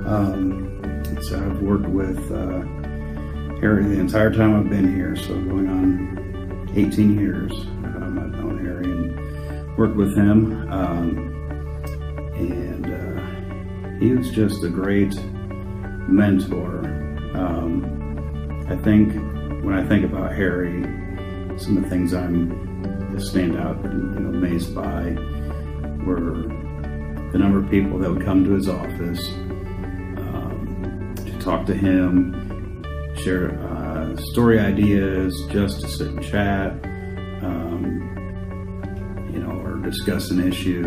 So I've worked with Harry the entire time I've been here, so going on 18 years. I've known Harry and worked with him, and he was just a great mentor. I think when I think about Harry, some of the things I'm stand out and amazed by were the number of people that would come to his office to talk to him, share story ideas, just to sit and chat, or discuss an issue.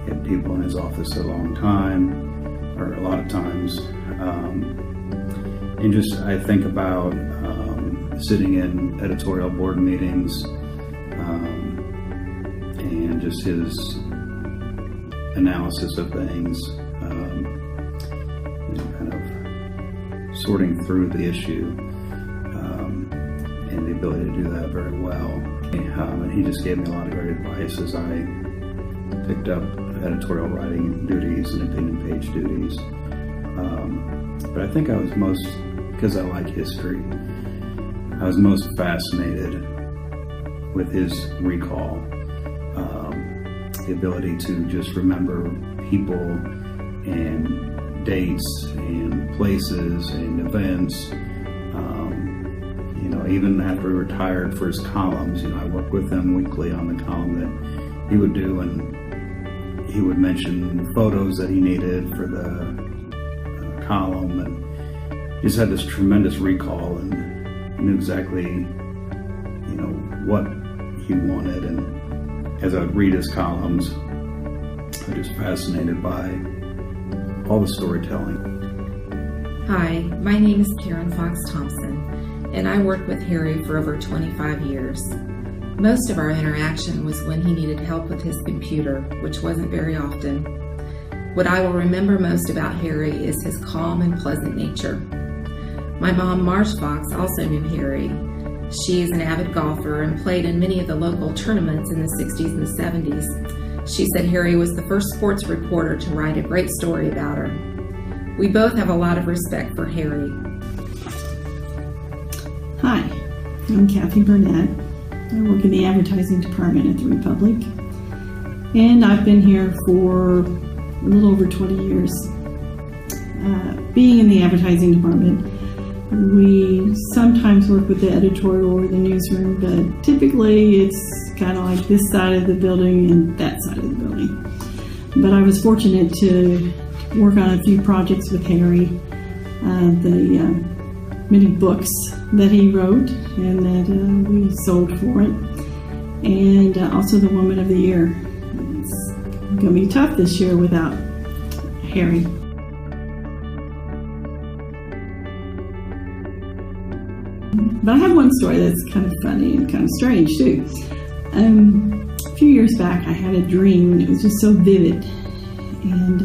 He had people in his office a long time, or a lot of times. And just I think about sitting in editorial board meetings and just his analysis of things, kind of sorting through the issue, and the ability to do that very well. And he just gave me a lot of great advice as I picked up editorial writing duties and opinion page duties. But I think I was most, because I like history, I was most fascinated with his recall, the ability to just remember people and dates and places and events. Even after he retired, for his columns, I worked with him weekly on the column that he would do, and he would mention photos that he needed for the column, and just had this tremendous recall and knew exactly what he wanted. And as I would read his columns, I was just fascinated by all the storytelling. Hi, my name is Karen Fox Thompson, and I worked with Harry for over 25 years. Most of our interaction was when he needed help with his computer, which wasn't very often. What I will remember most about Harry is his calm and pleasant nature. My mom, Marge Fox, also knew Harry. She is an avid golfer and played in many of the local tournaments in the 60s and the 70s. She said Harry was the first sports reporter to write a great story about her. We both have a lot of respect for Harry. Hi, I'm Kathy Burnett. I work in the advertising department at the Republic, and I've been here for a little over 20 years. Being in the advertising department, we sometimes work with the editorial or the newsroom, but typically it's kind of like this side of the building and that side of the building. But I was fortunate to work on a few projects with Harry, the many books that he wrote and that we sold for it, and also the Woman of the Year. It's going to be tough this year without Harry. But I have one story that's kind of funny and kind of strange too. A few years back I had a dream, and it was just so vivid. And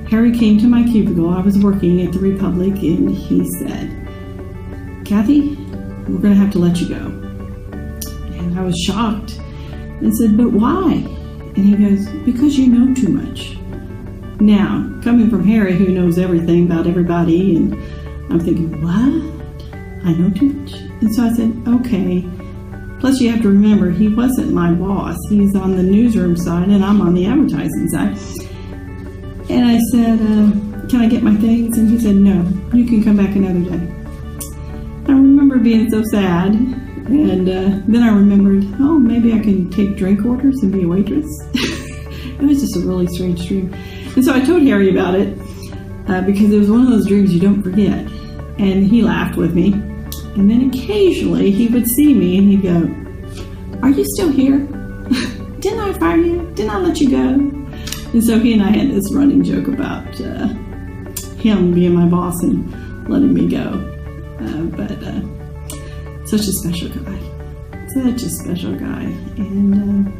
Harry came to my cubicle. I was working at the Republic, and he said, "Kathy, we're going to have to let you go." And I was shocked and said, "But why?" And he goes, "Because you know too much." Now, coming from Harry, who knows everything about everybody, and I'm thinking, what? I know too much? And so I said, okay. Plus you have to remember, he wasn't my boss. He's on the newsroom side and I'm on the advertising side. And I said, can I get my things? And he said, no, you can come back another day. I remember being so sad. And then I remembered, oh, maybe I can take drink orders and be a waitress. It was just a really strange dream. And so I told Harry about it because it was one of those dreams you don't forget. And he laughed with me. And then occasionally he would see me and he'd go, "Are you still here? Didn't I fire you? Didn't I let you go?" And so he and I had this running joke about him being my boss and letting me go. But such a special guy. Such a special guy. And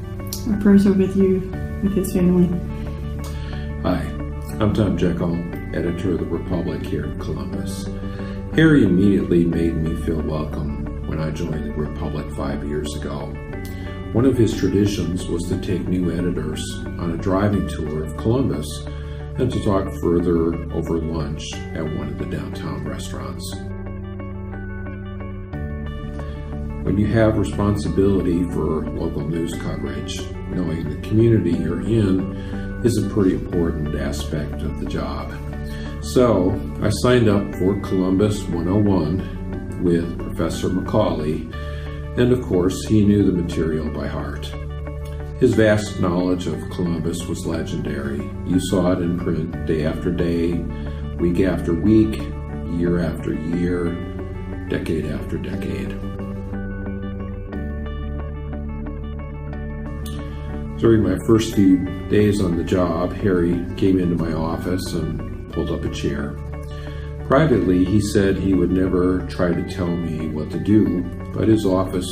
our prayers are with you, with his family. Hi, I'm Tom Jekyll, editor of the Republic here in Columbus. Harry immediately made me feel welcome when I joined the Republic 5 years ago. One of his traditions was to take new editors on a driving tour of Columbus and to talk further over lunch at one of the downtown restaurants. When you have responsibility for local news coverage, knowing the community you're in is a pretty important aspect of the job. So I signed up for Columbus 101 with Professor McCawley, and of course he knew the material by heart. His vast knowledge of Columbus was legendary. You saw it in print day after day, week after week, year after year, decade after decade. During my first few days on the job, Harry came into my office and pulled up a chair. Privately, he said he would never try to tell me what to do, but his office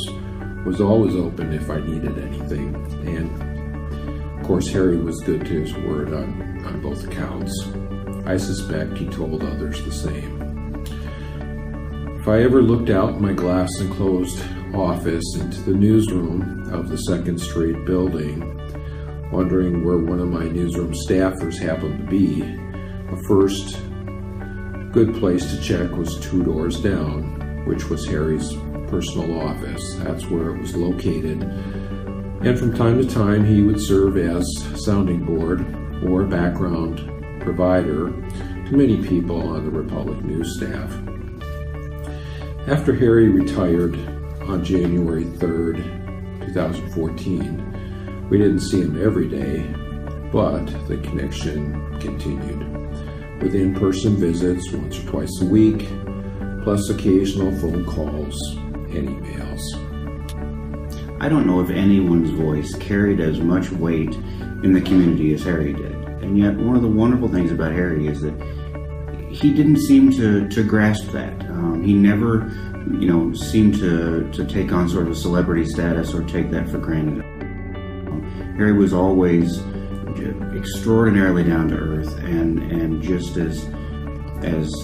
was always open if I needed anything. And of course, Harry was good to his word on both accounts. I suspect he told others the same. If I ever looked out my glass-enclosed office into the newsroom of the 2nd Street building, wondering where one of my newsroom staffers happened to be, the first good place to check was 2 doors down, which was Harry's personal office. That's where it was located. And from time to time, he would serve as sounding board or background provider to many people on the Republic news staff. After Harry retired on January 3rd, 2014, we didn't see him every day, but the connection continued, with in-person visits once or twice a week, plus occasional phone calls and emails. I don't know if anyone's voice carried as much weight in the community as Harry did. And yet one of the wonderful things about Harry is that he didn't seem to grasp that. He never, seemed to take on sort of a celebrity status or take that for granted. Harry was always extraordinarily down to earth and just as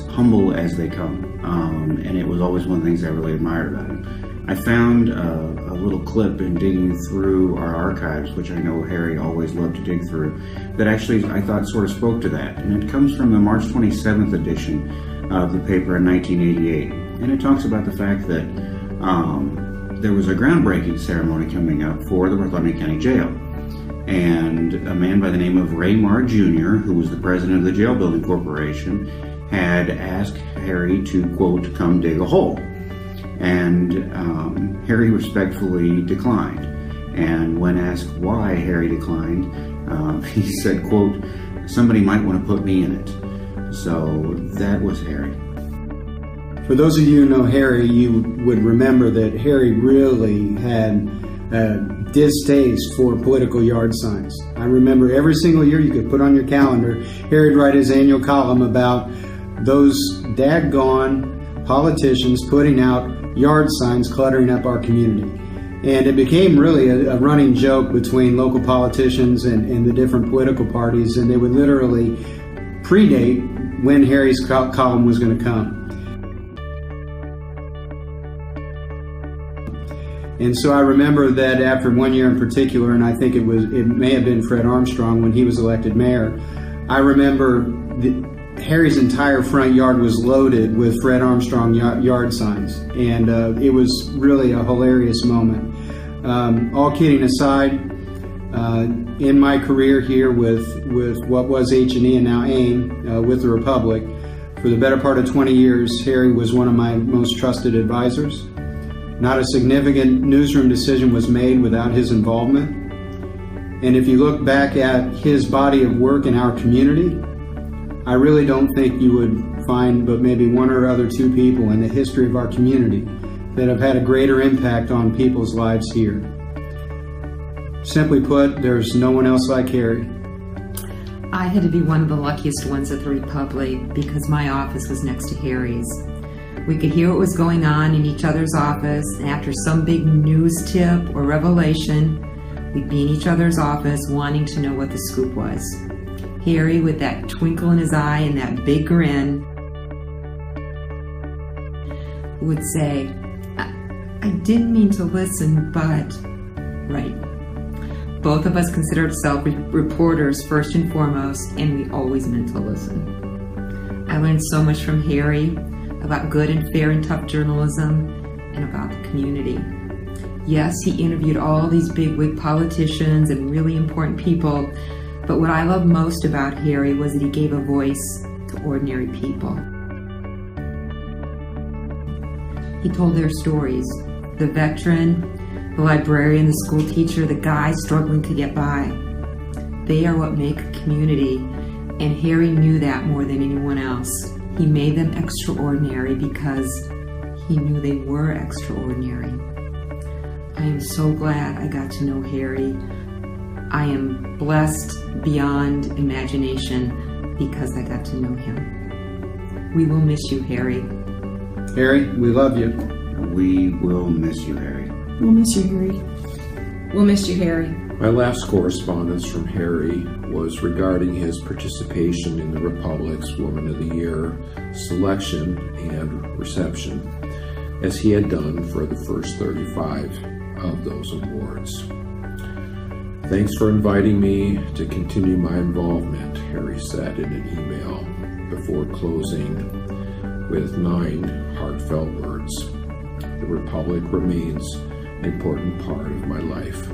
humble as they come. And it was always one of the things I really admired about him. I found a little clip in digging through our archives, which I know Harry always loved to dig through, that actually I thought sort of spoke to that. And it comes from the March 27th edition of the paper in 1988. And it talks about the fact that there was a groundbreaking ceremony coming up for the Bartholomew County Jail. And a man by the name of Ray Marr Jr., who was the president of the Jail Building Corporation, had asked Harry to, quote, come dig a hole. And Harry respectfully declined. And when asked why Harry declined, he said, quote, somebody might want to put me in it. So that was Harry. For those of you who know Harry, you would remember that Harry really had a distaste for political yard signs. I remember every single year you could put on your calendar, Harry would write his annual column about those daggone politicians putting out yard signs cluttering up our community. And it became really a running joke between local politicians and the different political parties, and they would literally predate when Harry's column was going to come. And so I remember that after one year in particular, and I think it may have been Fred Armstrong when he was elected mayor, I remember Harry's entire front yard was loaded with Fred Armstrong yard signs, and it was really a hilarious moment. All kidding aside, in my career here with what was H&E and now AIM with the Republic, for the better part of 20 years, Harry was one of my most trusted advisors. Not a significant newsroom decision was made without his involvement. And if you look back at his body of work in our community, I really don't think you would find but maybe one or other two people in the history of our community that have had a greater impact on people's lives here. Simply put, there's no one else like Harry. I had to be one of the luckiest ones at the Republic because my office was next to Harry's. We could hear what was going on in each other's office, and after some big news tip or revelation, we'd be in each other's office wanting to know what the scoop was. Harry, with that twinkle in his eye and that big grin, would say, I didn't mean to listen, but... Right. Both of us considered ourselves reporters first and foremost, and we always meant to listen. I learned so much from Harry about good and fair and tough journalism and about the community. Yes, he interviewed all these bigwig politicians and really important people, but what I loved most about Harry was that he gave a voice to ordinary people. He told their stories, the veteran, the librarian, the school teacher, the guy struggling to get by. They are what make a community, and Harry knew that more than anyone else. He made them extraordinary because he knew they were extraordinary. I am so glad I got to know Harry. I am blessed beyond imagination because I got to know him. We will miss you, Harry. Harry, we love you. We will miss you, Harry. We'll miss you, Harry. We'll miss you, Harry. My last correspondence from Harry was regarding his participation in the Republic's Woman of the Year selection and reception, as he had done for the first 35 of those awards. Thanks for inviting me to continue my involvement, Harry said in an email before closing with 9 heartfelt words. The Republic remains an important part of my life.